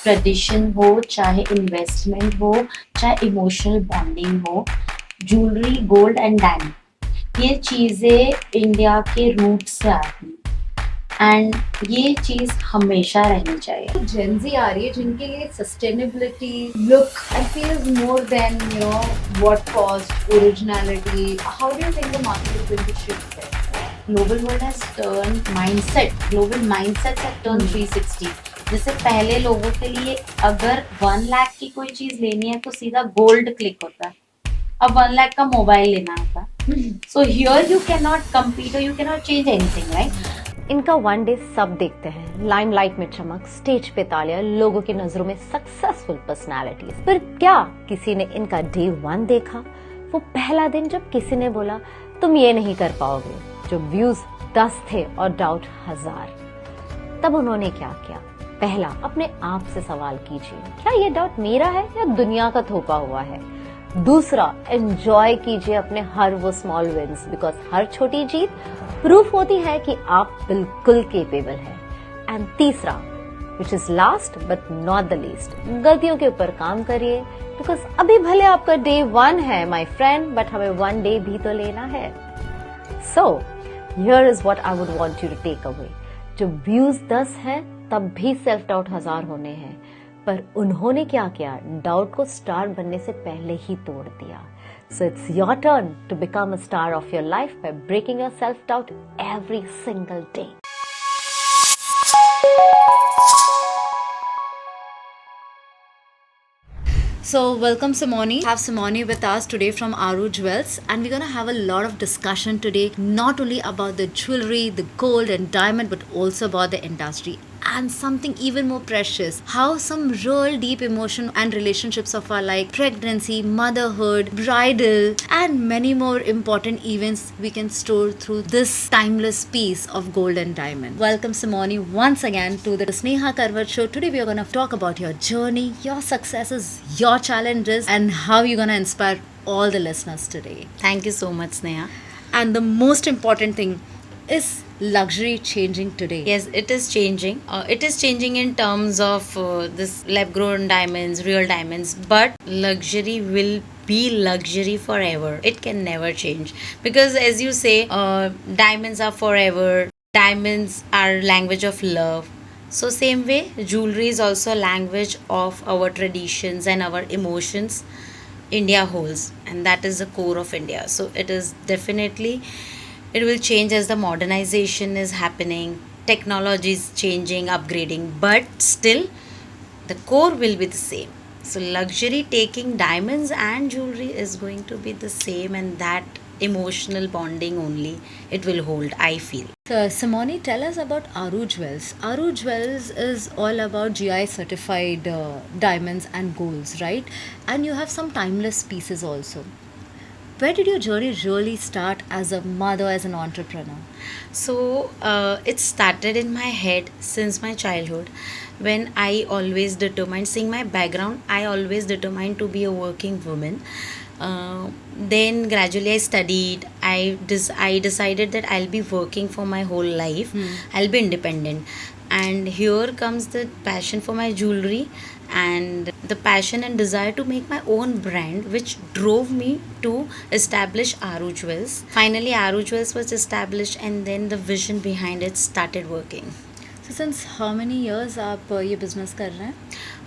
Tradition हो, चाहे investment हो, चाहे इमोशनल बॉन्डिंग हो, ज्वेलरी, गोल्ड एंड डायमंड, ये चीज़ें इंडिया के रूट से आती हैं एंड ये चीज़ हमेशा रहनी चाहिए। जेंजी आ रही है जिनके लिए sustainability look I feel is more than what cost originality. How do you think the market is going to shift there? Global world has turn mindset, global mindset have turn 360। जैसे पहले लोगों के लिए अगर 1 लाख की कोई चीज लेनी है तो सीधा गोल्ड क्लिक होता है, अब 1 लाख का मोबाइल लेना होता है। So here you can not compete और you can not change anything, right? इनका वन डे सब देखते हैं, लाइमलाइट में चमक, स्टेज पे तालियां, लोगों की नजरों में सक्सेसफुल पर्सनालिटीज। पर क्या किसी ने इनका डे 1 देखा? वो पहला दिन जब किसी ने बोला तुम ये नहीं कर पाओगे, जो व्यूज 10 थे और डाउट 1000। तब उन्होंने क्या किया? पहला, अपने आप से सवाल कीजिए, क्या ये डाउट मेरा है या दुनिया का थोपा हुआ है? दूसरा, एंजॉय कीजिए अपने हर वो स्मॉल विंस, बिकॉज हर छोटी जीत प्रूफ होती है कि आप बिल्कुल केपेबल हैं। एंड तीसरा, which is last but not the least, गलतियों के ऊपर काम करिए, बिकॉज अभी भले आपका डे 1 है माय फ्रेंड, बट हमें 1 डे भी तो लेना है। So here is what I would want you to take away. जब व्यूज 10 हैं तब भी सेल्फ डाउट 1000 होने हैं, पर उन्होंने क्या किया? डाउट को स्टार बनने से पहले ही तोड़ दिया। So it's your turn to become a star of your life by breaking your self-doubt every single day. So welcome Simone. Have Simone with us today from Aru Jewels, and we're gonna have a lot of discussion today, not only about the jewelry, the gold and diamond, but also about the industry. And something even more precious, how some real deep emotion and relationships of our like pregnancy, motherhood, bridal and many more important events we can store through this timeless piece of gold and diamond. Welcome Simone once again to the Sneha Karwat show. Today we are going to talk about your journey, your successes, your challenges and how you're going to inspire all the listeners today. Thank you so much, Sneha. And the most important thing is luxury changing today? Yes, it is changing. It is changing in terms of this lab grown diamonds, real diamonds, but luxury will be luxury forever. It can never change because, as you say, diamonds are forever. Diamonds are language of love. So same way, jewelry is also language of our traditions and our emotions. India holds, and that is the core of India. So it is definitely, it will change as the modernization is happening, technology is changing, upgrading, but still the core will be the same. So luxury taking diamonds and jewelry is going to be the same, and that emotional bonding only it will hold, I feel. So, Simone, tell us about Aru Jewels. Aru Jewels is all about GI certified diamonds and golds, right? And you have some timeless pieces also. Where did your journey really start as a mother, as an entrepreneur? So it started in my head since my childhood, when I always determined, seeing my background, I always determined to be a working woman. Then gradually I studied. I decided that I'll be working for my whole life. I'll be independent. And here comes the passion for my jewelry and the passion and desire to make my own brand, which drove me to establish Aru Jewels. Finally, Aru Jewels was established, and then the vision behind it started working. So since how many years आप ये business कर रहे हैं?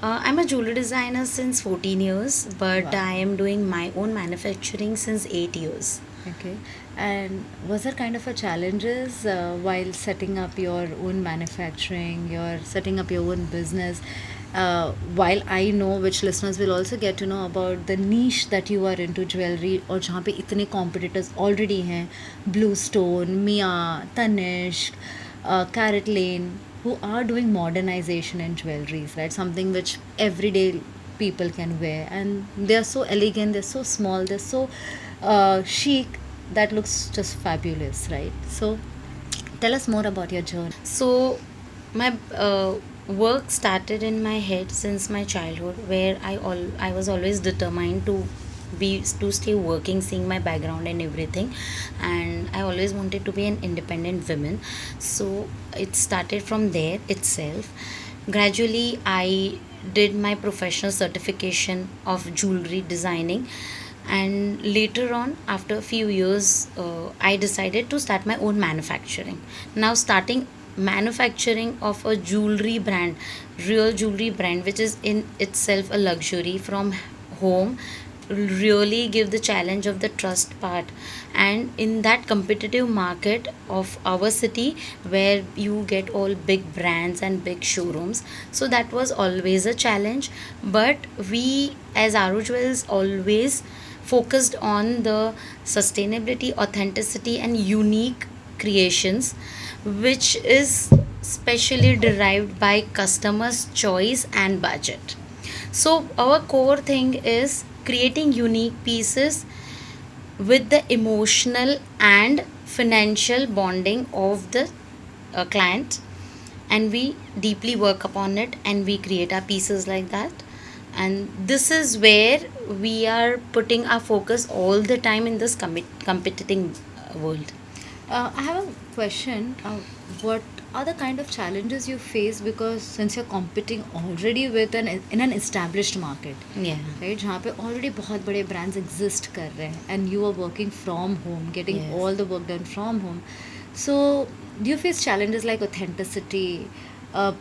I'm a jewelry designer since 14 years, but Wow. I am doing my own manufacturing since 8 years. Okay. And was there kind of a challenges while setting up your own manufacturing, you're setting up your own business? While I know, which listeners will also get to know about the niche that you are into jewelry, और जहाँ पे इतने competitors already हैं, Bluestone, Mia, Tanishq, Carrot Lane, who are doing modernization in jewelries, right? Something which everyday people can wear, and they are so elegant, they're so small, they're so chic, that looks just fabulous, right? So tell us more about your journey. So, my work started in my head since my childhood, where I was always determined to stay working, seeing my background and everything, and I always wanted to be an independent woman. So it started from there itself. Gradually I did my professional certification of jewelry designing, and later on, after a few years, I decided to start my own manufacturing. Now, starting manufacturing of a jewelry brand, real jewelry brand, which is in itself a luxury from home, really give the challenge of the trust part. And in that competitive market of our city, where you get all big brands and big showrooms, so that was always a challenge. But we as Aru Jewels always focused on the sustainability, authenticity and unique creations, which is specially derived by customers choice and budget. So our core thing is creating unique pieces with the emotional and financial bonding of the client, and we deeply work upon it and we create our pieces like that. And this is where we are putting our focus all the time in this competing world. I have a question. What are the kind of challenges you face, because since you're competing already with an in an established market, Yeah. right, जहाँ पे already बहुत बड़े brands exist कर रहे हैं, and you are working from home, getting Yes. all the work done from home. So do you face challenges like authenticity,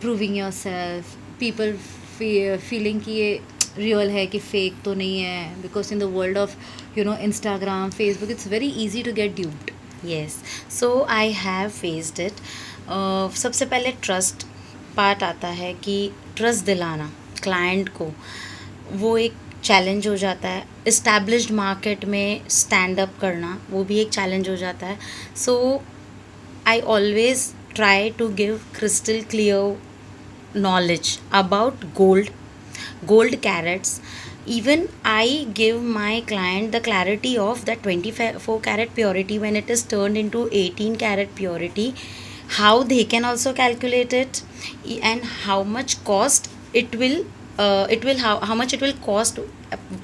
proving yourself, people feeling कि ये real है कि fake तो नहीं है, because in the world of Instagram, Facebook, it's very easy to get duped. Yes, so I have faced it. सबसे पहले trust part आता है कि ट्रस्ट दिलाना क्लाइंट को, वो एक चैलेंज हो जाता है. इस्टेब्लिश्ड मार्केट में स्टैंड अप करना वो भी एक चैलेंज हो जाता है. So I always try to give crystal clear knowledge about gold carats. Even I give my client the clarity of that 24 carat purity when it is turned into 18 carat purity, how they can also calculate it, and how much cost it will how much it will cost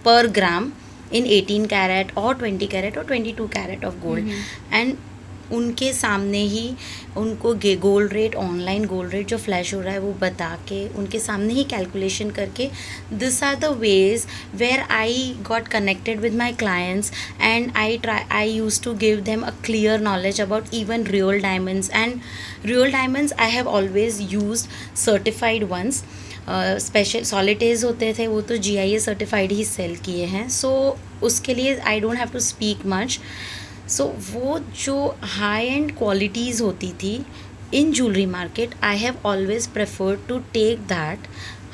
per gram in 18 carat or 20 carat or 22 carat of gold. And उनके सामने ही उनको gold rate, online gold rate जो flash हो रहा है वो बता के, उनके सामने ही कैलकुलेशन करके, this are the ways where I got connected with my clients. And I use to give them a clear knowledge about even real diamonds. And real diamonds I have always use certified ones. Special solitaires होते थे वो तो GIA certified ही cell किए हैं. So उसके लिए I don't have to speak much. So वो जो हाई एंड क्वालिटीज़ होती थी in jewellery market, I have always preferred to take that.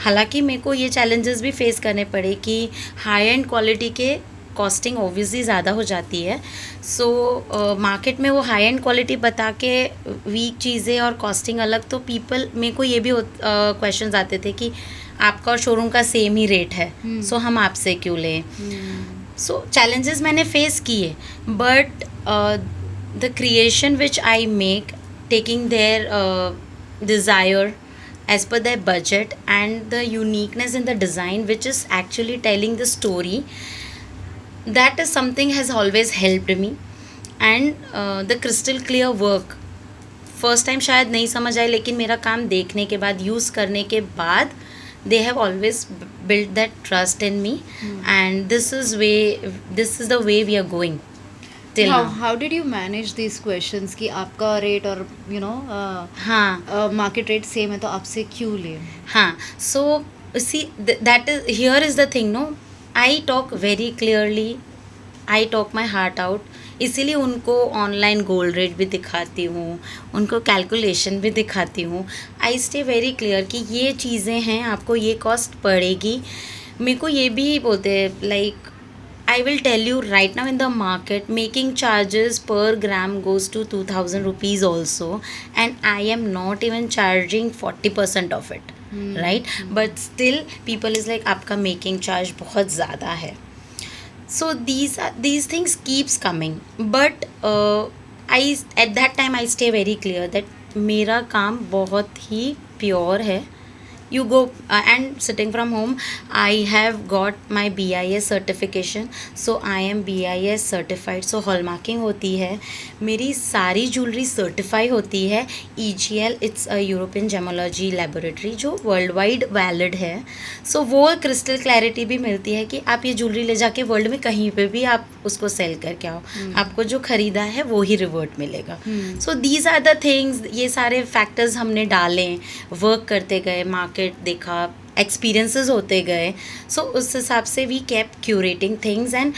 हालांकि मेरे को ये चैलेंजेस भी फेस करने पड़े कि हाई एंड क्वालिटी के कॉस्टिंग ऑब्वियसली ज़्यादा हो जाती है. सो मार्केट में वो हाई एंड क्वालिटी बता के वीक चीज़ें और कॉस्टिंग अलग, तो पीपल, मेरे को ये भी क्वेश्चंस आते थे कि आपका और शोरूम का सेम ही रेट है, सो हम आपसे क्यों लें. सो चैलेंजेस मैंने फेस किए, but the creation which I make, taking their desire as per their budget and the uniqueness in the design which is actually telling the story, that is something has always helped me. And the crystal clear work, first time शायद नहीं समझ आए, लेकिन मेरा काम देखने के बाद, यूज़ करने के बाद, they have always built that trust in me. And this is the way we are going till now. How did you manage these questions कि आपका रेट और हाँ, मार्केट रेट सेम है तो आपसे क्यों ले? हाँ. So see, that is, here is the thing, no, I talk very clearly, I talk my heart out. इसीलिए उनको ऑनलाइन गोल्ड रेट भी दिखाती हूँ, उनको कैलकुलेशन भी दिखाती हूँ. आई स्टे वेरी क्लियर कि ये चीज़ें हैं, आपको ये कॉस्ट पड़ेगी. मेरे को ये भी बोलते हैं, like I will tell you right now, in the market making charges per gram goes to 2000 rupees also, and I am not even charging 40% of it, right? But still people is like आपका making charge बहुत ज़्यादा है. So these things keeps coming, but I at that time I stay very clear that मेरा काम बहुत ही pure है, you go and sitting from home, I have got my BIS certification, so I am BIS certified. So hallmarking होती है, मेरी सारी jewellery certify होती है EGL, it's a European gemmology laboratory जो वर्ल्ड वाइड वैलिड है. So वो crystal clarity भी मिलती है कि आप ये ज्वेलरी ले जाके वर्ल्ड में कहीं पे भी आप उसको सेल करके आओ, आपको जो खरीदा है वो ही रिवर्ट मिलेगा. So these are the things, ये सारे फैक्टर्स हमने डाले, वर्क करते गए, मार्केट देखा, एक्सपीरियंसेस होते गए. सो उस हिसाब से we keep curating things and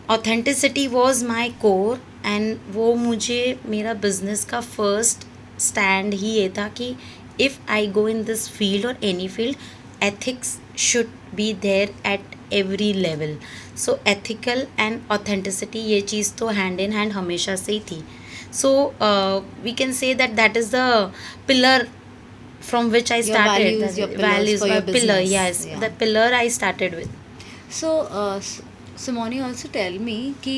authenticity was my core. And वो मुझे मेरा बिजनेस का फर्स्ट स्टैंड ही ये था कि if I go in this field और any field, ethics should be there at every level. So ethical and authenticity, ये चीज़ तो हैंड इन हैंड हमेशा से ही थी. So we can say that that is the pillar from which I Your started. values, your pillars values, for your my pillar, business. yes, Yeah. the pillar I started with. So, Simone, also tell me कि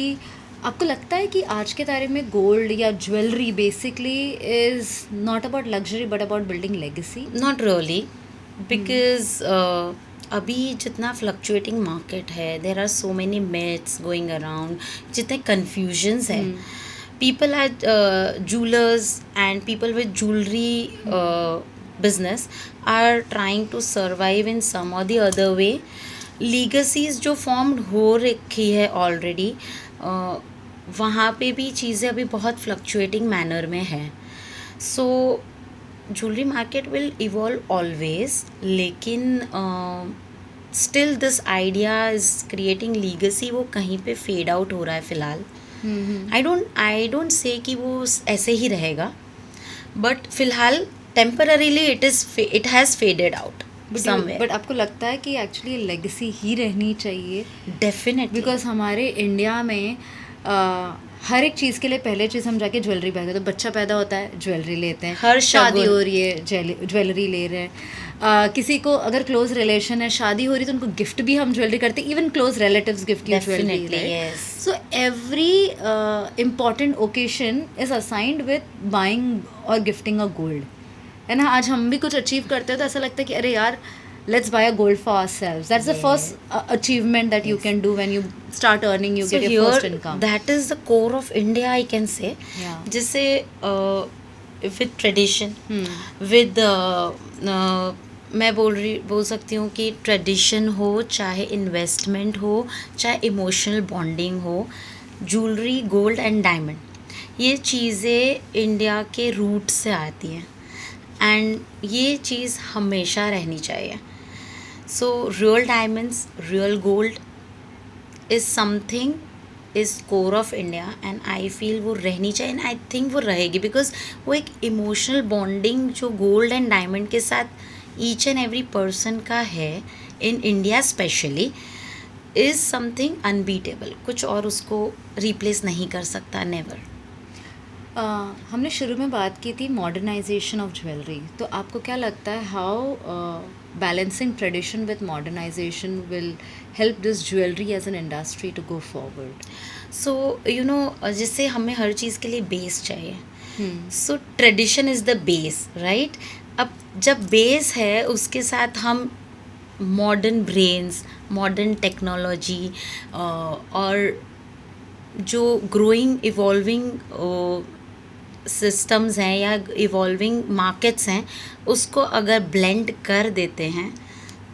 आपको लगता है कि आज के तारीख में gold या jewellery basically is not about luxury but about building legacy? Not really, because अभी जितना फ्लक्चुएटिंग मार्केट है, there are so many myths going around, जितने कन्फ्यूजन्स हैं. People are jewelers and people with jewelry business are trying to survive in some or the other way. Legacies जो formed हो रखी है already, वहाँ पे भी चीज़ें अभी बहुत fluctuating manner में है. So jewelry market will evolve always, लेकिन still this idea is creating legacy, वो कहीं पे fade out हो रहा है फ़िलहाल. आई डोंट से कि वो ऐसे ही रहेगा, बट फिलहाल temporarily it has faded out somewhere. But आपको लगता है कि एक्चुअली लेगेसी ही रहनी चाहिए? डेफिनेटली, बिकॉज हमारे इंडिया में हर एक चीज़ के लिए पहले चीज़ हम जाके ज्वेलरी पहनते हैं. तो बच्चा पैदा होता है, ज्वेलरी लेते हैं. हर शादी शगुन. हो रही है, ज्वेलरी ले रहे हैं. किसी को अगर क्लोज रिलेशन है, शादी हो रही है, तो उनको गिफ्ट भी हम ज्वेलरी करते हैं. Even close relatives gift you jewellery. Definitely, yes. So every important occasion is assigned with buying और गिफ्टिंग अ गोल्ड. है ना? आज हम भी कुछ अचीव करते हैं तो ऐसा लगता है कि अरे यार, let's buy a gold for ourselves. That's the first achievement that you can do when you start earning, you So get your first here, income. that is the core of India, I can say. Yeah. जिससे with tradition, with मैं बोल सकती हूँ कि tradition हो, चाहे investment हो, चाहे इमोशनल बॉन्डिंग हो, ज्वेलरी, गोल्ड एंड डायमंड, ये चीज़ें इंडिया के रूट से आती हैं एंड ये चीज़ हमेशा रहनी चाहिए. So real diamonds, real gold is something, is core of India and I feel वो रहनी चाहिए एंड आई थिंक वो रहेगी, बिकॉज वो एक इमोशनल बॉन्डिंग जो गोल्ड एंड डायमंड के साथ ईच एंड एवरी पर्सन का है in India specially, is something unbeatable. कुछ और उसको रिप्लेस नहीं कर सकता, नेवर. हमने शुरू में बात की थी मॉडर्नाइजेशन ऑफ ज्वेलरी. तो आपको क्या लगता है how balancing tradition with modernisation will help this jewellery as an industry to go forward? So you know, जिससे हमें हर चीज़ के लिए बेस चाहिए. So tradition is the base, right? अब जब बेस है उसके साथ हम मॉडर्न ब्रेन्स, मॉडर्न टेक्नोलॉजी और जो ग्रोइंग इवॉल्विंग सिस्टम्स हैं या इवॉल्विंग मार्केट्स हैं, उसको अगर ब्लेंड कर देते हैं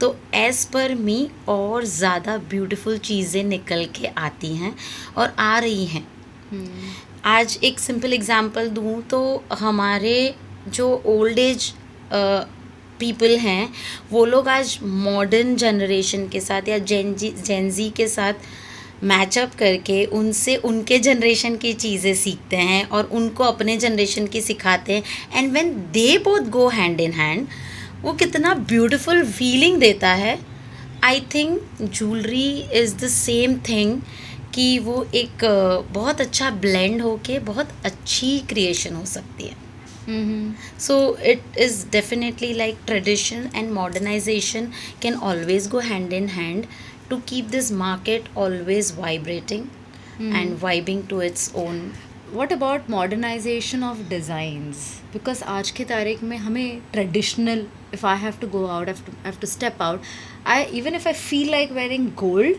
तो एज़ पर मी और ज़्यादा ब्यूटीफुल चीज़ें निकल के आती हैं और आ रही हैं. आज एक सिंपल एग्जांपल दूँ तो हमारे जो ओल्ड एज पीपल हैं, वो लोग आज मॉडर्न जनरेशन के साथ या जेनजी के साथ मैचअप करके उनसे उनके जनरेशन की चीज़ें सीखते हैं और उनको अपने जनरेशन की सिखाते हैं. And when they both go hand in hand, वो कितना ब्यूटीफुल फीलिंग देता है. I think jewellery is the same thing, कि वो एक बहुत अच्छा ब्लेंड होके बहुत अच्छी क्रिएशन हो सकती है. So it is definitely like tradition and modernization can always go hand in hand to keep this market always vibrating and vibing to its own. what about modernization of designs? Because आज की तारीख में हमें traditional, if I have to go out, I have to step out. Even if I feel like wearing gold,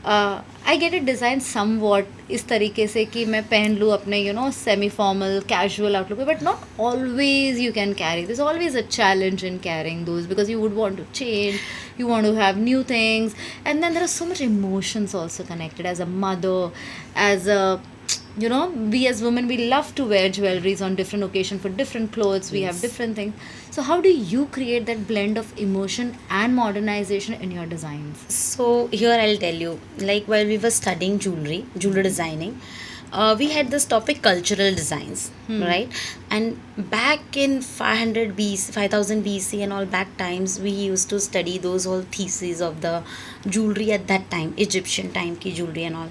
I get it designed somewhat इस तरीके से कि मैं पहन लूँ अपने semi formal casual outlook, but not always you can carry. There's always a challenge in carrying those because you would want to change, you want to have new things, and then there are so much emotions also connected as a mother, as a we as women, we love to wear jewelries on different occasion for different clothes. We have different things. So how do you create that blend of emotion and modernization in your designs? So here I'll tell you, like while we were studying jewelry designing, we had this topic cultural designs, right? And back in 500 BC, 5000 BC and all back times, we used to study those whole theses of the jewelry at that time, Egyptian time की jewelry and all.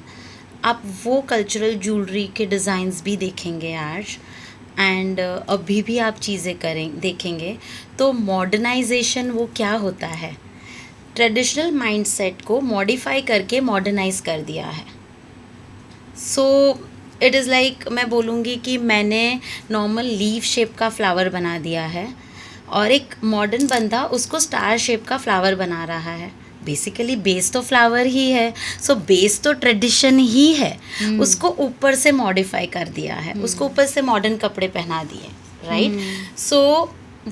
आप वो cultural jewellery के designs भी देखेंगे आज, and अभी भी आप चीज़ें देखेंगे तो मॉडर्नाइजेशन वो क्या होता है, ट्रेडिशनल माइंडसेट को मॉडिफाई करके मॉडर्नाइज कर दिया है. सो इट इज़ लाइक मैं बोलूँगी कि मैंने नॉर्मल लीफ शेप का फ्लावर बना दिया है और एक मॉडर्न बंदा उसको स्टार शेप का फ्लावर बना रहा है. बेसिकली बेस तो फ्लावर ही है, सो बेस तो ट्रेडिशन ही है, उसको ऊपर से मॉडिफाई कर दिया है, उसको ऊपर से मॉडर्न कपड़े पहना दिए, राइट. सो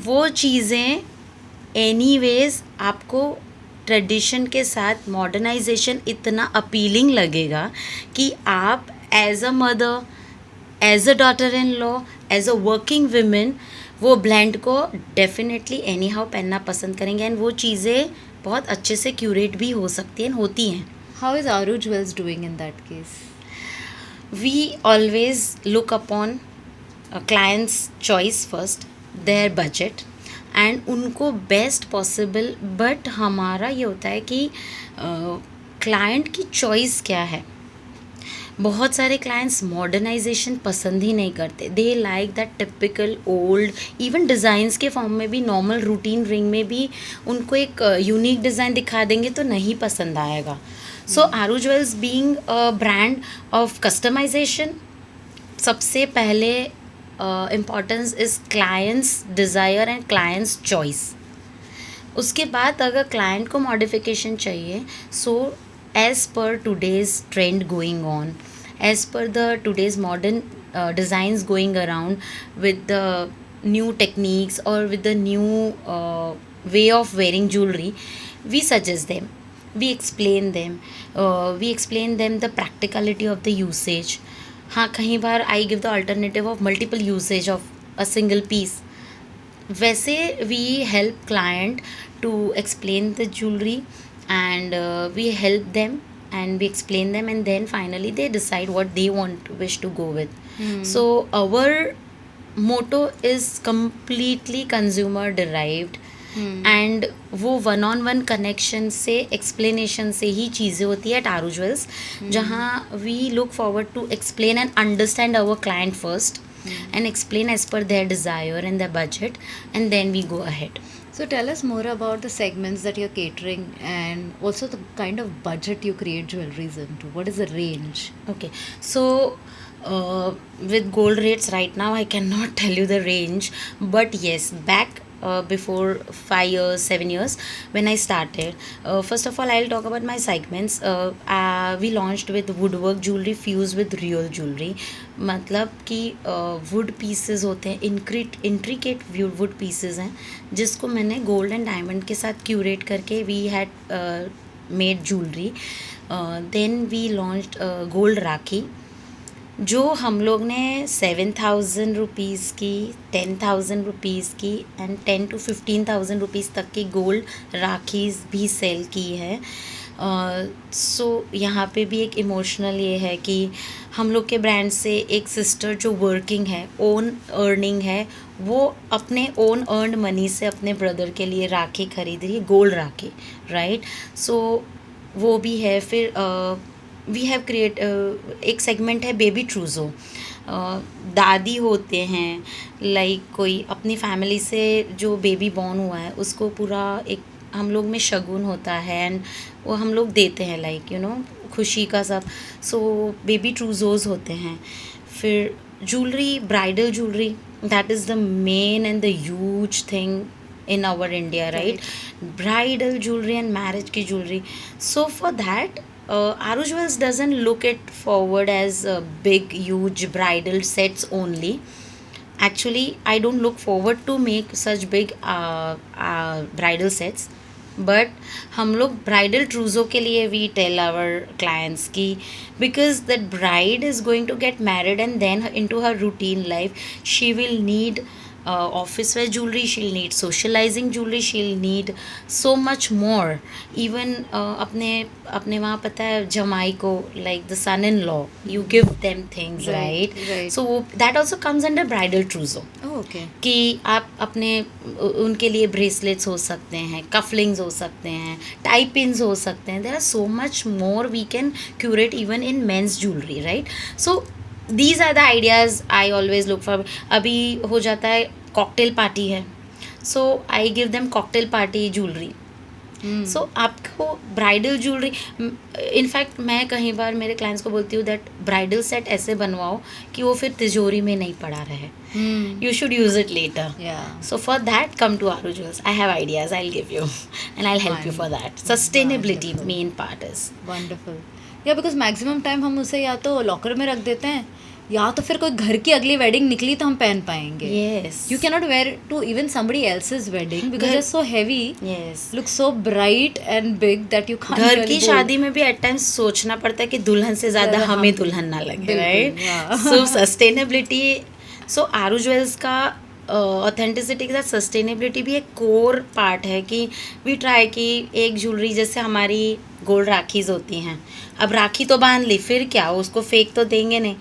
वो चीज़ें एनीवेज आपको ट्रेडिशन के साथ मॉडर्नाइजेशन इतना अपीलिंग लगेगा कि आप as a mother, as a daughter in law, as a working women वो ब्लेंड को डेफिनेटली एनी हाउ पहनना पसंद करेंगे, एंड वो चीज़ें बहुत अच्छे से क्यूरेट भी हो सकती हैं, होती हैं. How is Aaru Jewels doing in that case? We always look upon client's choice first, their budget, and उनको बेस्ट पॉसिबल. बट हमारा ये होता है कि क्लाइंट की चॉइस क्या है. बहुत सारे क्लाइंट्स मॉडर्नाइजेशन पसंद ही नहीं करते, they like that typical old. Even designs के फॉर्म में भी, नॉर्मल रूटीन रिंग में भी उनको एक यूनिक डिज़ाइन दिखा देंगे तो नहीं पसंद आएगा. So Aaru jewels being a brand of customisation, सबसे पहले importance is clients desire and clients choice. उसके बाद अगर क्लाइंट को मॉडिफिकेशन चाहिए, सो as per today's trend going on, as per the today's modern designs going around with the new techniques or with the new way of wearing jewelry, we suggest them, we explain them the practicality of the usage. हाँ, कहीं बार I give the alternative of multiple usage of a single piece. वैसे we help client to explain the jewelry, and we help them and we explain them, and then finally they decide what they wish to go with. So our motto is completely consumer derived, and वो one on one connection से, explanation से ही चीज़ें होती है at Aaru Jewels, जहाँ we look forward to explain and understand our client first and explain as per their desire and their budget, and then we go ahead. So tell us more about the segments that you're catering and also the kind of budget you create jewelries into. What is the range? Okay, so with gold rates right now I cannot tell you the range, but yes, back before 5 years, 7 years when I started, first of all I'll talk about my segments. We launched with woodwork jewelry fused with real jewelry. मतलब कि would pieces होते हैं, intricate would pieces हैं जिसको मैंने gold and diamond के साथ curate करके we had made jewellery. Then we launched gold rakhi, जो हम लोग ने 7,000 रुपीज़ की, 10,000 रुपीज़ की एंड 10 to 15,000 रुपीज़ तक की गोल्ड राखीज़ भी सेल की है. सो यहाँ पे भी एक इमोशनल ये है कि हम लोग के ब्रांड से एक सिस्टर जो वर्किंग है, ओन अर्निंग है, वो अपने ओन अर्नड मनी से अपने ब्रदर के लिए राखी खरीद रही है, गोल्ड राखी, राइट. सो वो भी है. फिर वी हैव क्रिएट एक सेगमेंट है बेबी ट्रूज़ो. दादी होते हैं, लाइक कोई अपनी फैमिली से जो बेबी बॉर्न हुआ है उसको पूरा एक हम लोग में शगुन होता है एंड वो हम लोग देते हैं, लाइक खुशी का सब. सो बेबी ट्रूज़ोज़ होते हैं. फिर jewelry, bridal jewelry, that is the main and the huge thing in our India, right? Bridal jewelry and marriage ki jewelry. So for that, Aru Jewels doesn't look it forward as big, huge bridal sets only. Actually, I don't look forward to make such big bridal sets. But हम लोग bridal trousseau के लिए we tell our clients की because that bride is going to get married and then into her routine life she will need office wear jewelry, she'll need socializing jewelry, she'll need so much more. Even अपने अपने वहाँ पता है जमाई को like the son in law you give them things, right? So that also comes under bridal trousseau. Okay. कि आप अपने उनके लिए ब्रेसलेट्स हो सकते हैं, कफलिंग्स हो सकते हैं, टाई पिन्स हो सकते हैं. There are so much more we can curate even in men's jewellery, right? So these are the ideas I always look for. अभी हो जाता है कॉकटेल पार्टी है, so I give them cocktail party jewellery. So आपको bridal jewellery, in fact मैं कहीं बार मेरे clients को बोलती हूँ दैट ब्राइडल सेट ऐसे बनवाओ कि वो फिर तिजोरी में नहीं पड़ा रहे. You should use it later. Yeah. So for that, come to Aru Jewels. I have ideas. I'll give you, and I'll help you for that. Sustainability Wonderful. main part is. Wonderful. या because maximum time हम उसे या तो locker में रख देते हैं या तो फिर कोई घर की अगली वेडिंग निकली तो हम पहन पाएंगे. Yes. You cannot wear it to even somebody else's wedding because घर- they're so heavy. Yes. Look so bright and big that you can't घर really की go. शादी में भी एट टाइम्स सोचना पड़ता है कि दुल्हन से ज्यादा ज़्यादा हमें हम- दुल्हन ना लगे, बिल्कुल, राइट? yeah. सो सस्टेनेबिलिटी, सो आरू ज्वेल्स का ऑथेंटिसिटी के साथ सस्टेनेबिलिटी भी एक कोर पार्ट है कि वी ट्राई कि एक ज्वेलरी जैसे हमारी गोल्ड राखीज होती हैं, अब राखी तो बांध ली, फिर क्या, उसको फेंक तो देंगे नहीं.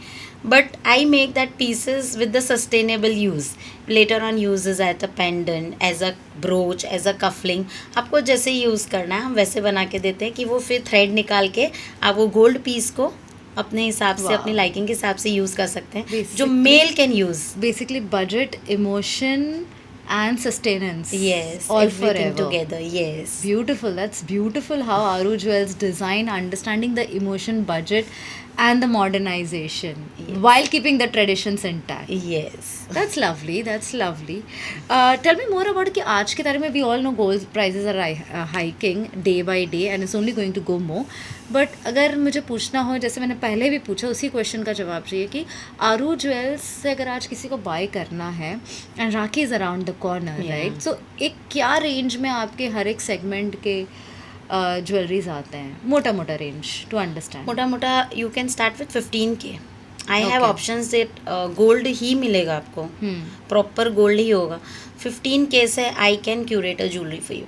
But I make that pieces with the sustainable use. Later on usages as a pendant, as a brooch, as a cufflink. आपको जैसे यूज़ करना है हम वैसे बना के देते हैं कि वो फिर थ्रेड निकाल के आप वो गोल्ड पीस को अपने हिसाब से, Wow. अपनी लाइकिंग के हिसाब से यूज़ कर सकते हैं, जो Basically- mail can use. Basically budget, emotion and sustenance. Yes, All everything forever. together. Yes. Beautiful. That's beautiful how Aru Jewels design, understanding the emotion, budget and the modernization Yes. while keeping the traditions intact. Yes. That's lovely. That's lovely. Tell me more about कि आज के तारीख में we all know gold prices are hiking day by day and it's only going to go more. But अगर मुझे पूछना हो, जैसे मैंने पहले भी पूछा, उसी क्वेश्चन का जवाब चाहिए कि आरू ज्वेल्स से अगर आज किसी को बाय करना है and rakhi is around the corner, Yeah. Right? So एक क्या रेंज में आपके हर एक सेगमेंट के ज्वेलरीज आते हैं, मोटा मोटा रेंज टू अंडरस्टैंड? मोटा मोटा you can start with 15K. I have Okay. Options that gold ही मिलेगा आपको, प्रॉपर गोल्ड ही होगा. 15K से I can curate a jewellery for you.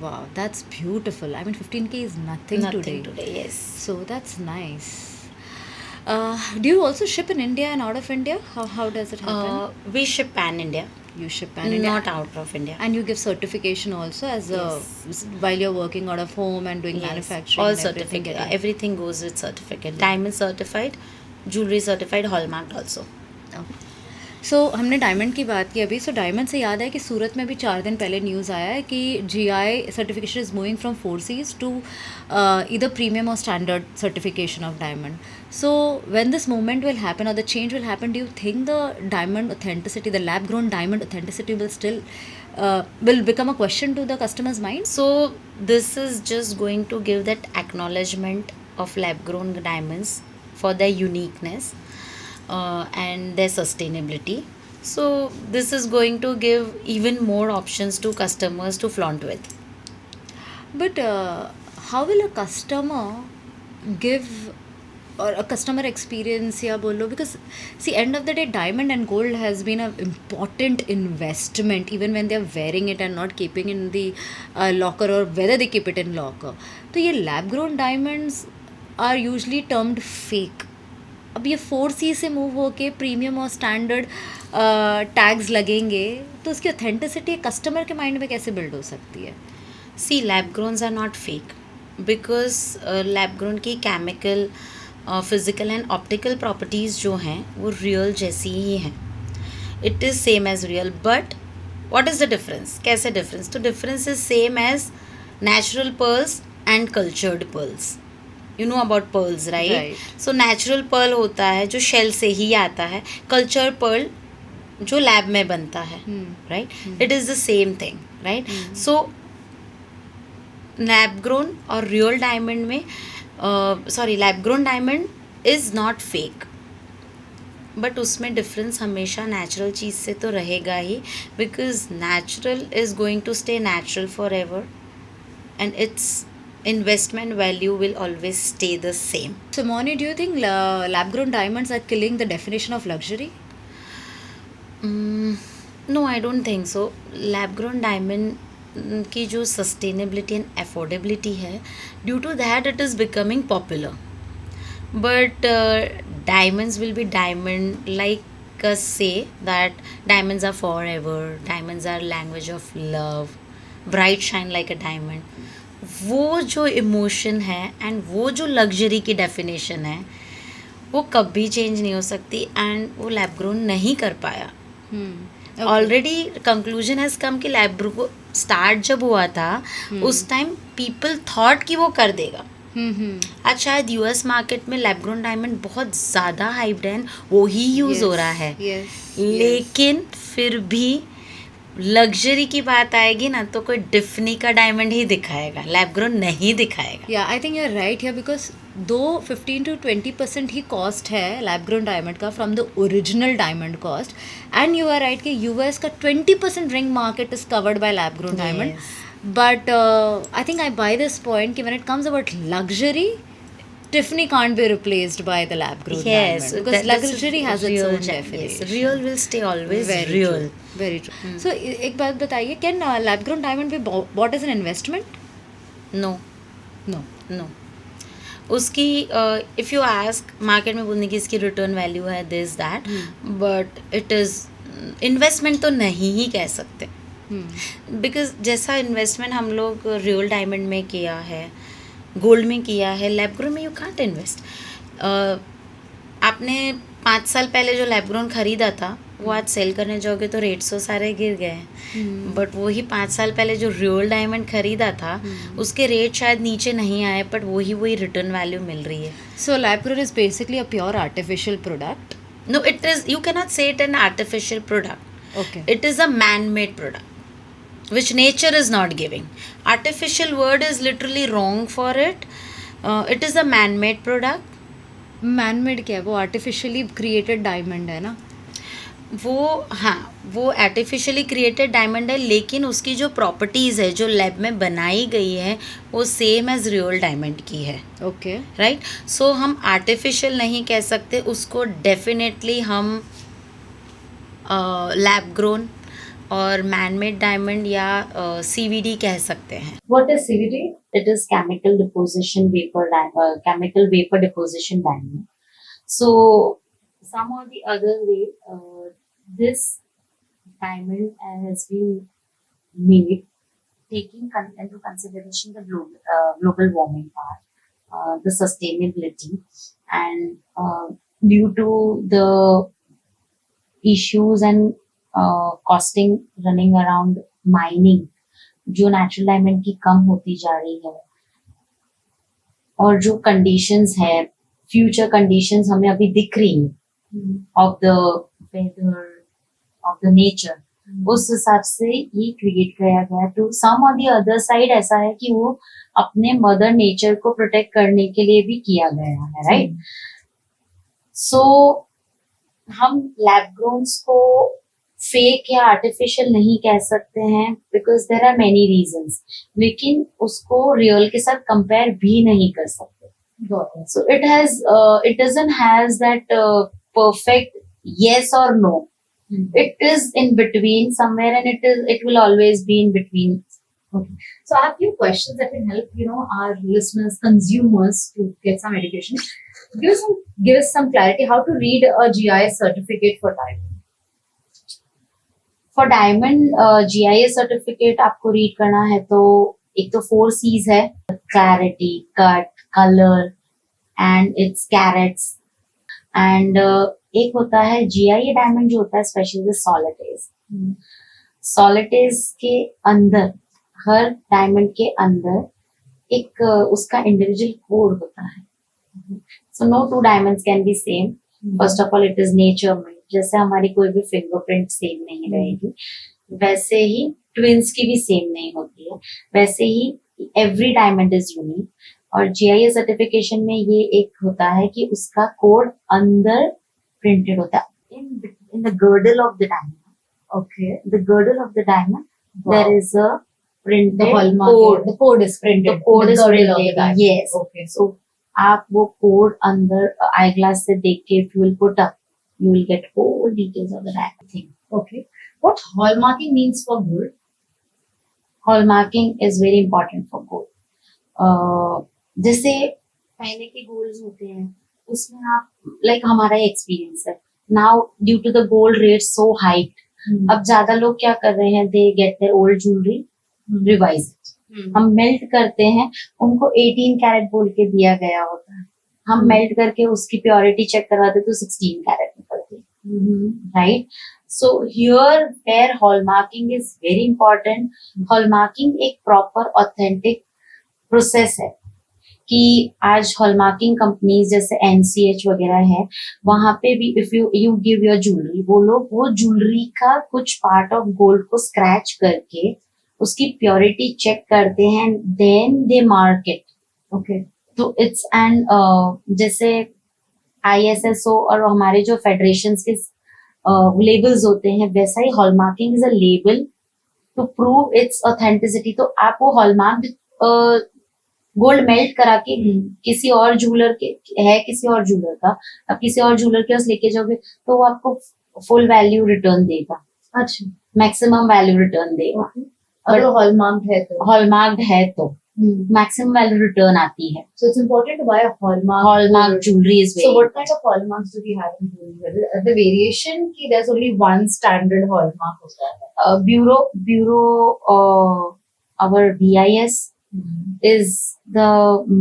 Wow, that's beautiful. I mean, 15K is nothing today. Nothing today, yes. So that's nice. Do you also ship in India and out of India? How does it happen? We ship pan India, You ship pan India. not out of India. And you give certification also as while you're working out of home and doing Yes, manufacturing. all and everything certificate, getting- everything goes with certificate. Diamond certified, jewelry certified, hallmarked also. सो हमने diamond की बात की अभी. So diamond से याद है कि सूरत में भी 4 दिन पहले न्यूज़ आया है कि GI certification is moving from 4Cs to either premium or standard certification of diamond. So when this movement will happen और the change will happen, do you think the diamond authenticity, the lab grown diamond authenticity will still will become a question to the customer's mind? So this is just going to give that acknowledgement of lab grown diamonds for their uniqueness and their sustainability. So this is going to give even more options to customers to flaunt with. But how will a customer give or a customer experience या बोलो, because see end of the day diamond and gold has been an important investment even when they are wearing it and not keeping in the locker or whether they keep it in locker. तो ये lab grown diamonds are usually termed fake. अब ये 4C से move होके premium or standard tags लगेंगे तो उसकी authenticity customer के माइंड में कैसे बिल्ड हो सकती है? See, lab growns are not fake because lab grown की chemical, physical and optical properties जो हैं वो real जैसी ही हैं. It is same as real, but what is the difference? कैसे difference? तो difference is same as natural pearls and cultured pearls. You know about pearls, right? Right. So natural pearl होता है जो शेल से ही आता है, कल्चर पर्ल जो lab में बनता है, right? It is the same thing, right? So lab grown और रियल डायमंड में, sorry, lab grown diamond is not fake, but उसमें डिफरेंस हमेशा नेचुरल चीज़ से तो रहेगा ही, because natural is going to stay natural forever and it's investment value will always stay the same. So, Moni, do you think lab grown diamonds are killing the definition of luxury? No, I don't think so. Lab grown diamond की जो sustainability and affordability है, due to that it is becoming popular. But diamonds will be diamond, like us say that diamonds are forever, diamonds are language of love, bright shine like a diamond. वो जो emotion है and वो जो luxury की definition है, वो कभी change नहीं हो सकती, एंड वो लैब ग्रोन नहीं कर पाया. ऑलरेडी कंक्लूजन हैज कम कि लैब ग्रो स्टार्ट जब हुआ था उस टाइम पीपल थॉट कि वो कर देगा. आज शायद यूएस मार्केट में लैब ग्रोन डायमंड बहुत ज़्यादा हाइप्ड है, वो ही यूज़ हो रहा है. लेकिन फिर भी लग्जरी की बात आएगी ना तो कोई डिफनी का डायमंड ही दिखाएगा, लैब ग्रोन नहीं दिखाएगा. या I think you are right here, because दो 15 to 20% ही कॉस्ट है लैब ग्रोन डायमंड का from the original diamond cost, and you are right कि यूएस का 20% ring market is covered by lab grown diamond. But I think I buy this point कि when it comes about luxury, Tiffany can't be replaced by the lab grown Yes, diamond, because luxury has its own definition. Yes, real will stay always Very real. true, very true. So एक बात बताइए, can lab grown diamond be bought as an investment? No, No. no. उसकी if you ask market में बोलने की इसकी return value है this that, but it is investment तो नहीं ही कह सकते, बिकॉज जैसा इन्वेस्टमेंट हम लोग रियल डायमंड में किया है, गोल्ड में किया है, लैब ग्रोन में यू कांट इन्वेस्ट. आपने 5 साल पहले जो लैब ग्रोन खरीदा था वो आज सेल करने जाओगे तो रेट्स तो सारे गिर गए हैं, बट वही 5 साल पहले जो रियल डायमंड खरीदा था उसके रेट शायद नीचे नहीं आए, बट वही रिटर्न वैल्यू मिल रही है. So lab grown is basically a pure artificial product. No, it is, you cannot say it an artificial product. Okay. It is a man-made product which nature is not giving. Artificial word is literally wrong for it. It is a man-made product. Man-made क्या है? वो artificially created diamond है ना? वो हाँ, वो artificially created diamond है, लेकिन उसकी जो प्रॉपर्टीज़ है जो लैब में बनाई गई है वो सेम एज रियल डायमंड की है. Okay. राइट? सो हम आर्टिफिशियल नहीं कह सकते उसको, डेफिनेटली हम लैब ग्रोन और मैनमेड डायमंड या CVD कह सकते हैं. What is CVD? It is chemical vapor deposition diamond. So some or the other way, this diamond has been made taking into consideration the global warming part, the sustainability, and due to the issues and costing running around mining जो natural diamond की कम होती जा रही है, और जो conditions है, future conditions हमें अभी दिख रही हैं of the weather, of the nature, उस हिसाब से ये क्रिएट किया गया. टू सम और द अदर साइड ऐसा है कि वो अपने मदर नेचर को प्रोटेक्ट करने के लिए भी किया गया है, राइट? सो हम लैब ग्रोन्स को फेक या आर्टिफिशियल नहीं कह सकते हैं, because there are many reasons, लेकिन उसको रियल के साथ कंपेयर भी नहीं कर सकते. So it doesn't has that perfect yes or no. It is in between somewhere, and it will always be in between. Okay. So I have few questions that can help, our listeners, consumers to get some education. Give us some clarity how to read a GIS certificate for diamond. For diamond GIS certificate आपको read करना है तो एक तो 4 C's है, clarity, cut, colour and it's carats. And एक होता है GIA डायमंड जो होता है स्पेशली सॉलिटेज. सॉलिटेज के अंदर, हर डायमंड के अंदर एक उसका इंडिविजुअल कोड होता है. So no two diamonds can be same. First of all, it is nature में, जैसे हमारी कोई भी फिंगरप्रिंट सेम नहीं रहेगी, वैसे ही ट्विंस की भी सेम नहीं होती है, वैसे ही एवरी डायमंड इज यूनिक. और जीआईएस सर्टिफिकेशन में ये एक होता है कि उसका कोड अंदर प्रिंटेड होता है in the girdle of the diamond. Okay. The girdle of the diamond, Wow. there is a printed The hallmark. code. The code is printed. The code The is girdle of the printed. diamond. Yes. Okay. So आप वो code अंदर आई glass से देख के if you will put up, you will get whole details of the diamond thing. Okay. What hallmarking means for gold? Hallmarking is very important for gold. जैसे पहले के गोल्ड्स होते हैं उसमें आप लाइक हमारा एक्सपीरियंस है. Now due to the gold rate so height, अब ज्यादा लोग क्या कर रहे हैं, they get their old jewellery revise. हम मेल्ट करते हैं, उनको 18 कैरेट बोल के दिया गया होता है, हम मेल्ट करके उसकी प्योरिटी चेक करवाते तो 16 कैरेट निकलती है, right. So here where hallmarking is very important. Hallmarking एक प्रॉपर ऑथेंटिक प्रोसेस है कि आज हॉलमार्किंग कंपनीज जैसे एनसीएच वगैरह है, वहां पे भी if you give your jewellery, वो लोग वो ज्वेलरी का कुछ पार्ट ऑफ गोल्ड को स्क्रैच करके उसकी प्योरिटी चेक करते हैं, then they mark it. Okay. तो इट्स एंड जैसे आईएसएसओ और हमारे जो फेडरेशन के लेबल्स होते हैं, वैसा ही hallmarking is a label to prove its authenticity. तो आप वो हॉलमार्क गोल्ड मेल्ट करा के किसी और ज्वेलर के है, किसी और ज्वेलर का, अब किसी और ज्वेलर के पास लेके जाओगे तो वो आपको फुल वैल्यू रिटर्न देगा, अच्छा. मैक्सिमम वैल्यू रिटर्न देगा. Okay. अगर हॉलमार्क है तो. हॉलमार्क है तो मैक्सिमम वैल्यू रिटर्न आती है. So it's important to buy a hallmark. Hallmark jewellery is So what kind of hallmarks do we have in jewelry? The variation ki there's only one standard hallmark होता है. Bureau our BIS is the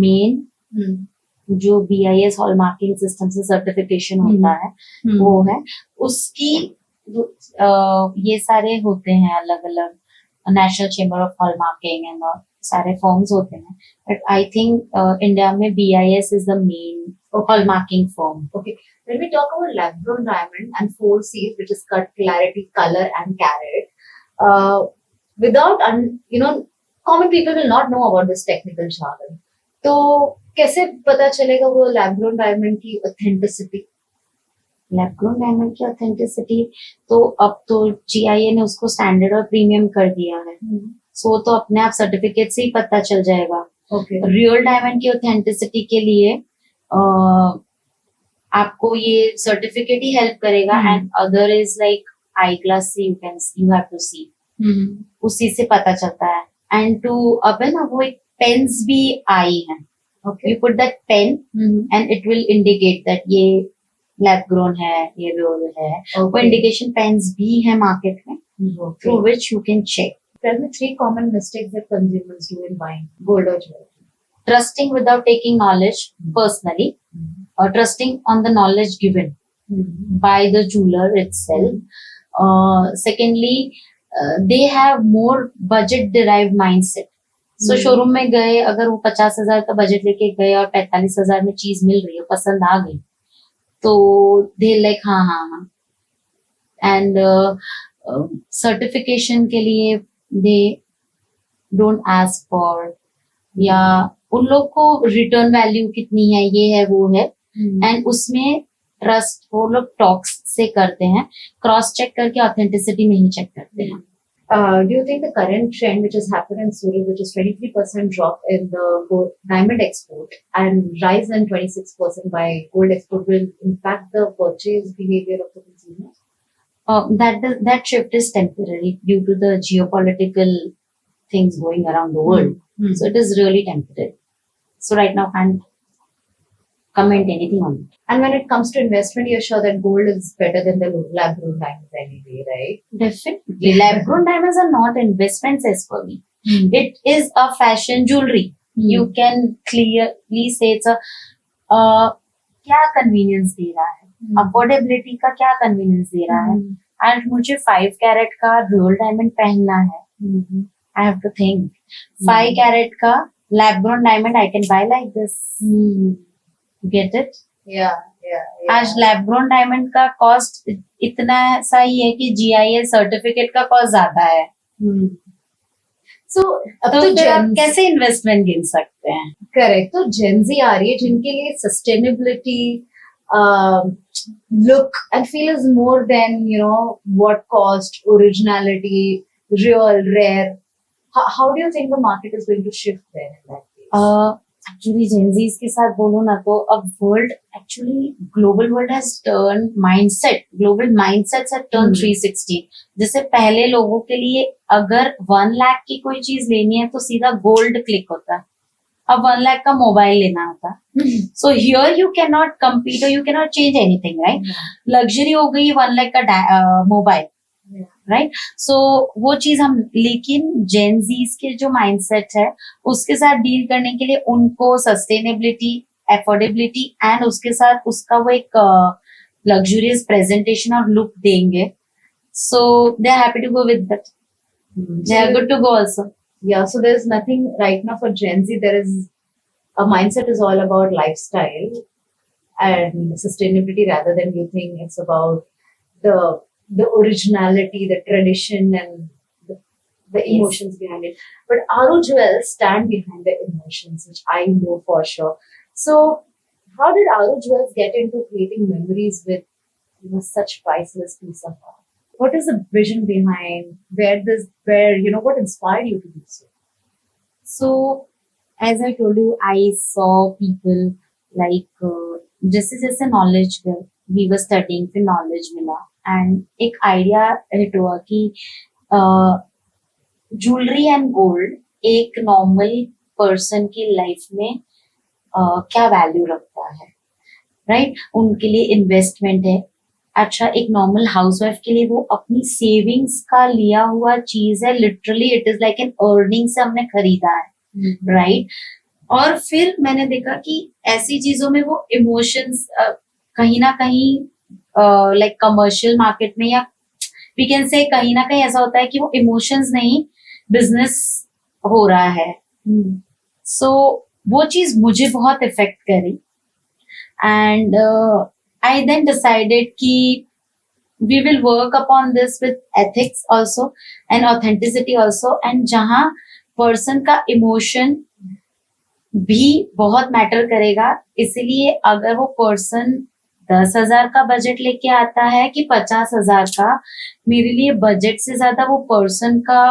main, जो BIS hallmarking system से certification होता है वो है. उसकी ये सारे होते हैं अलग अलग, national chamber of hallmarking and सारे फॉर्म्स होते हैं, बट आई थिंक इंडिया में BIS is the main hallmarking form. Okay. When we talk about lab grown diamond and 4 C's, which is cut, clarity, color, and carat, without common people will not know about this technical jargon. तो कैसे पता चलेगा वो lab grown diamond की authenticity? Lab grown diamond की authenticity तो अब तो GIA ने उसको स्टैंडर्ड और प्रीमियम कर दिया है, सो तो अपने आप सर्टिफिकेट से ही पता चल जाएगा. Okay. रियल डायमंड की ऑथेंटिसिटी के लिए आपको ये सर्टिफिकेट ही हेल्प करेगा, and other is like I glass से यू हैव टू सी, उसी से पता चलता है. एंड टू अब है ना वो एक पेन्स भी आई है, Okay. You put that pain and it will indicate that ये लैब ग्रोन है, ये रियल है. वो Okay. इंडिकेशन पेन्स भी है मार्केट में, Okay. Through which you can check. Tell me 3 common mistakes that consumers do in buying gold or jewelry. Trusting without taking knowledge personally, or trusting on the knowledge given by the jeweler itself. Secondly, they have more budget derived mindset. So showroom में गए, अगर वो 50,000 का budget लेके गए और 45,000 में चीज मिल रही है, पसंद आ गई, तो दे लाइक हाँ. एंड सर्टिफिकेशन के लिए दे डोंट आस्क फॉर, या उन लोग को रिटर्न वैल्यू कितनी है, ये है वो है, एंड उसमें ट्रस्ट वो लोग टॉक्स से करते हैं, क्रॉस चेक करके ऑथेंटिसिटी नहीं चेक करते हैं. Do you think the current trend which has happened in Surat, which is 23% drop in the diamond export and rise in 26% by gold export, will impact the purchase behavior of the consumers? That shift is temporary due to the geopolitical things going around the world. So it is really temporary. So right now I can't comment anything on it. And when it comes to investment, you're sure that gold is better than the lab grown diamonds anyway, right? Definitely. Lab grown diamonds are not investments as per me. It is a fashion jewelry. You can clearly say it's a क्या convenience दे रहा है, affordability का क्या convenience दे रहा है. आज मुझे 5 carat का रियल डायमंड पहनना है, I have to think 5 carat का lab grown diamond I can buy like this. Get it? Yeah, yeah, आज लैब ग्रोन डायमंड का कॉस्ट इतना सा ही है कि GIS सर्टिफिकेट का कॉस्ट ज्यादा है, So अब तो तो फिर आप Gen कैसे इन्वेस्टमेंट गिन सकते हैं? करेक्ट, तो Gen Z आ रही है जिनके लिए sustainability look and feel is more than what cost, originality, real, rare. How do you think the market is going to shift then in that case? Actually Gen Zs के साथ बोलूं ना तो अब world actually global world has turn mindset, global mindsets have turn 360। जैसे पहले लोगों के लिए अगर 1 लाख की कोई चीज लेनी है तो सीधा गोल्ड क्लिक होता है, अब 1 लाख का मोबाइल लेना होता है। So here you can not compete और you can not change anything, right? Luxury हो गई 1 लाख का मोबाइल, राइट? सो वो चीज हम, लेकिन जेनजीज के जो माइंडसेट है उसके साथ डील करने के लिए उनको सस्टेनेबिलिटी, एफोर्डेबिलिटी एंड उसके साथ उसका वो एक लग्जूरियस प्रेजेंटेशन और लुक देंगे। So they are happy to go with that, they are good to go also. Yeah, so there's nothing right now for Gen Z. There is a mindset is all about lifestyle and sustainability rather than you think it's about the originality, the tradition, and the emotions behind it. But Aru Jewels stand behind the emotions, which I know for sure. So, how did Aru Jewels get into creating memories with such priceless piece of art? What is the vision behind what inspired you to do so? So, as I told you, I saw people like जैसे जैसे knowledge गए, we were studying, फिर knowledge मिला and एक idea hit हुआ कि jewellery and gold एक normal person की लाइफ में क्या वैल्यू रखता है, राइट? उनके लिए इन्वेस्टमेंट है। अच्छा, एक नॉर्मल हाउसवाइफ के लिए वो अपनी सेविंग्स का लिया हुआ चीज है, literally it is like an earning से हमने खरीदा है, राइट? और फिर मैंने देखा कि ऐसी चीजों में वो इमोशंस कहीं ना कहीं लाइक कमर्शियल मार्केट में या वी कैन से कहीं ना कहीं ऐसा होता है कि वो इमोशंस नहीं, बिजनेस हो रहा है। सो वो चीज मुझे बहुत इफेक्ट करी एंड I then decided कि we will work upon this with ethics also and authenticity also, and जहाँ person का emotion भी बहुत मैटर करेगा, इसलिए अगर वो पर्सन 10,000 का बजट लेके आता है कि 50,000 का, मेरे लिए बजट से ज्यादा वो पर्सन का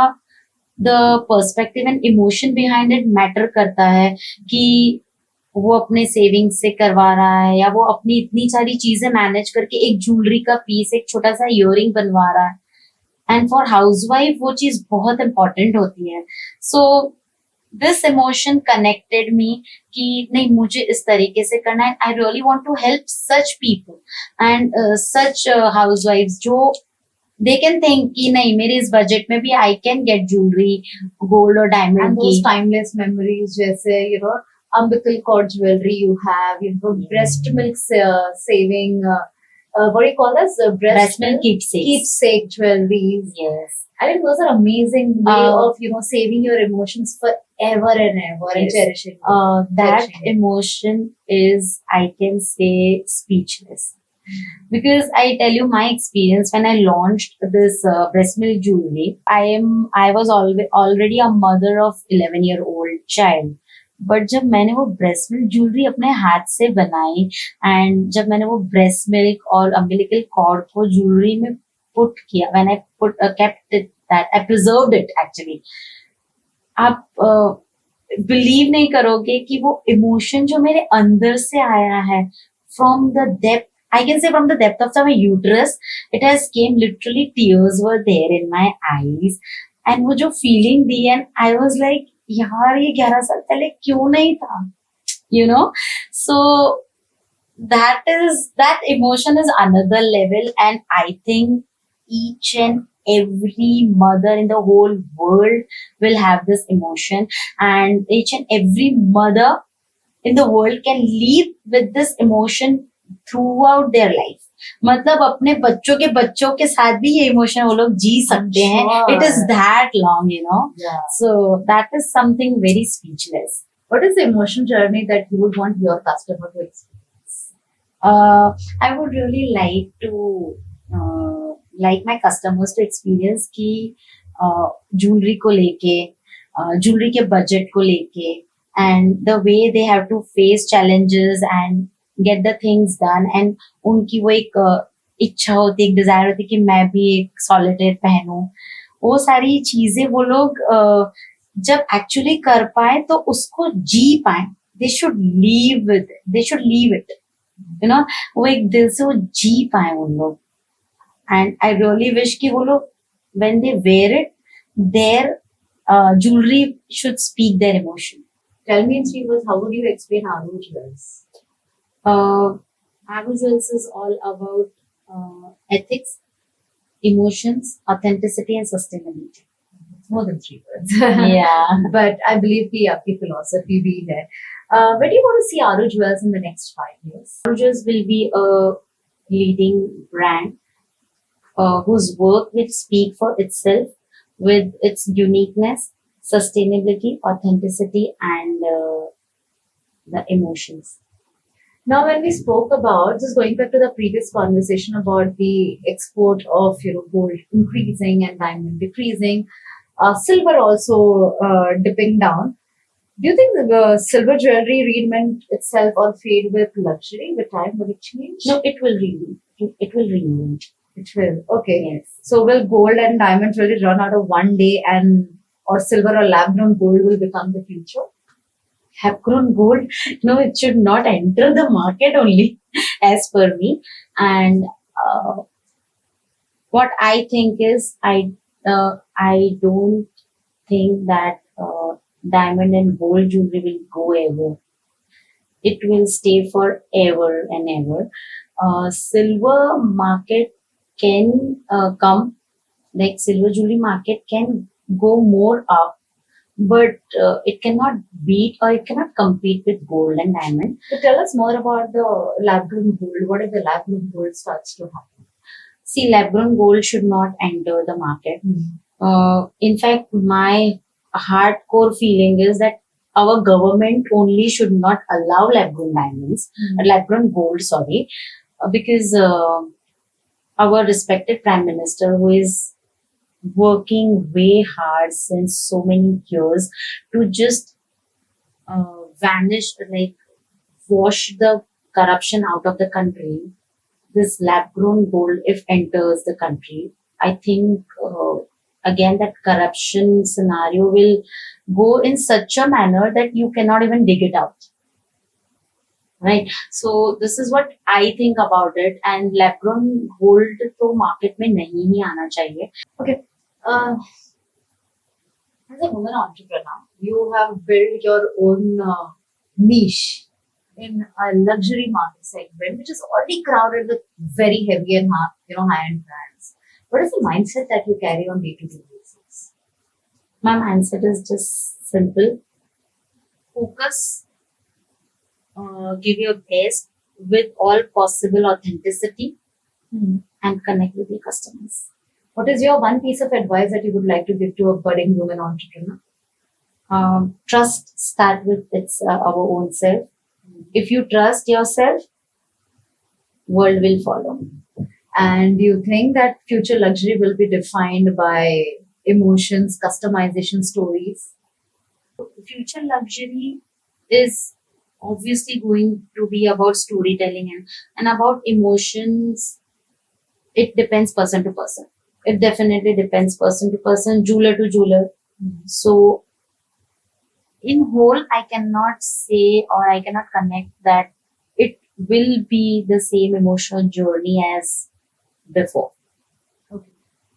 the perspective and emotion behind it matter करता है कि वो अपने सेविंग्स से करवा रहा है या वो अपनी इतनी सारी चीजें मैनेज करके एक ज्वेलरी का पीस, एक छोटा सा इयररिंग बनवा रहा है। एंड फॉर हाउसवाइफ वो चीज बहुत इंपॉर्टेंट होती है। So this emotion connected me कि नहीं, मुझे इस तरीके से करना है। I really want to help such people and such हाउसवाइफ्स जो दे कैन थिंक कि नहीं, मेरे इस बजट में भी I can get jewellery, gold और डायमंड And की। those timeless memories, जैसे umbilical cord jewelry you have, breast milk saving, what do you call this? Breast milk keepsakes. Keepsake jewelries. Yes. I think those are amazing way Uh, of saving your emotions forever and ever and Yes. cherishing. That Cherishing it. emotion is, I can say, speechless. Because I tell you my experience when I launched this breast milk jewelry. I was already a mother of 11-year-old child. But जब मैंने वो breast milk jewellery अपने हाथ से बनाई and जब मैंने वो ब्रेस्ट मिल्क और अम्बिलिकल कॉर्ड को ज्वेलरी में पुट किया, when I kept it that I preserved it actually, आप बिलीव नहीं करोगे कि वो इमोशन जो मेरे अंदर से आया है from the depth, I can say from the depth of my uterus, it has came literally, tears were there in my eyes and वो जो feeling the and I was like, यार ये 11 साल पहले क्यों नहीं था, so that emotion is another level and I think each and every mother in the whole world will have this emotion and each and every mother in the world can live with this emotion throughout their life. मतलब अपने बच्चों के साथ भी ये emotion वो लोग जी सकते हैं. sure. It is that long, Yeah. So that is something very speechless. What is the emotional journey that you would want your customer to experience? I would really like to like my customers to experience कि jewelry को लेके jewelry के budget को लेके and the way they have to face challenges and get the things done and उनकी वो एक इच्छा होती है, एक डिजायर होती है कि मैं भी एक सॉलिटेयर पहनूं. वो सारी चीजें वो लोग जब एक्चुअली कर पाए तो उसको जी पाए. They should leave it, you know, वो एक दिल से वो जी पाए उन लोग. एंड आई रियली विश कि वो लोग when they wear it, their jewelry should speak their emotion. Tell me in 3 words, how would you explain Aru Jewels? Aru Jewels is all about ethics, emotions, authenticity, and sustainability. It's more than 3 words. Yeah. But I believe कि आपकी philosophy भी है. Where do you want to see Aru Jewels in the next 5 years? Aru Jewels will be a leading brand whose work will speak for itself with its uniqueness, sustainability, authenticity, and the emotions. Now, when we spoke about, just going back to the previous conversation about the export of gold increasing and diamond decreasing, silver also dipping down. Do you think the silver jewelry reinvent itself or fade with luxury with time? Will it change? No, it will reinvent. It will reinvent. It will. Okay. Yes. So will gold and diamond jewelry run out of one day, and or silver or lab-grown gold will become the future? Lab-grown gold, no, it should not enter the market only, as per me. And what I think is, I don't think that diamond and gold jewelry will go ever. It will stay forever and ever. Silver market can come, like silver jewelry market can go more up, but it cannot beat or it cannot compete with gold and diamond. So tell us more about the lab-grown gold. What if the lab-grown gold starts to happen? See, lab-grown gold should not enter the market. In fact, my hardcore feeling is that our government only should not allow lab-grown diamonds, lab-grown gold, sorry, because our respected Prime Minister, who is working way hard since so many years to just vanish, like wash the corruption out of the country, this lab-grown gold, if enters the country, I think again that corruption scenario will go in such a manner that you cannot even dig it out. Right. So this is what I think about it. And lab-grown gold तो market में नहीं ही आना चाहिए. Okay. As a woman entrepreneur, you have built your own niche in a luxury market segment, which is already crowded with very heavy and high-end brands. What is the mindset that you carry on day-to-day basis? My mindset is just simple. Focus. Give your best with all possible authenticity and connect with your customers. What is your one piece of advice that you would like to give to a budding woman entrepreneur? Trust start with our own self. If you trust yourself, world will follow. And you think that future luxury will be defined by emotions, customization, stories? Future luxury is obviously going to be about storytelling and about emotions. It depends person to person. It definitely depends person to person, jeweler to jeweler. So in whole, I cannot say or I cannot connect that it will be the same emotional journey as before. Okay.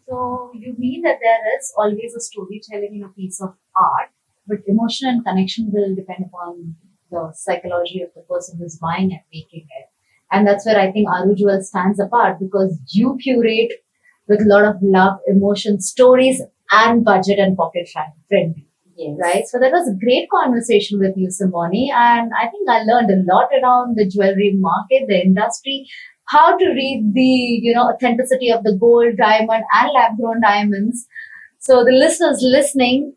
So you mean that there is always a storytelling in a piece of art, but emotion and connection will depend upon the psychology of the person who's buying and making it. And that's where I think Aru Jewels stands apart, because you curate with a lot of love, emotion, stories, and budget and pocket friendly. Yes. Right? So that was a great conversation with you, Simone. And I think I learned a lot around the jewelry market, the industry, how to read the authenticity of the gold, diamond, and lab-grown diamonds. So the listeners listening,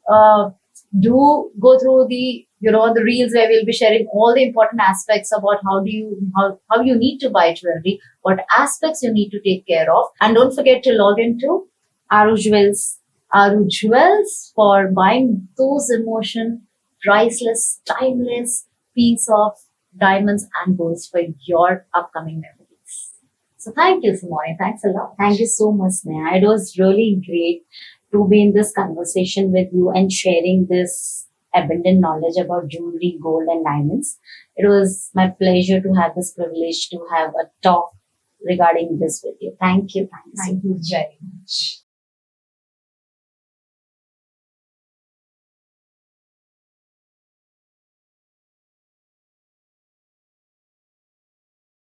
do go through the the reels where we'll be sharing all the important aspects about how you need to buy jewelry, what aspects you need to take care of. And don't forget to log into Aru Jewels. Aru Jewels for buying those emotion, priceless, timeless piece of diamonds and golds for your upcoming memories. So thank you, Simone. Thanks a lot. Thank you so much, Neha. It was really great to be in this conversation with you and sharing this abundant knowledge about jewelry, gold, and diamonds. It was my pleasure to have this privilege to have a talk regarding this with you. Thank you. Thank you. Thank you very much.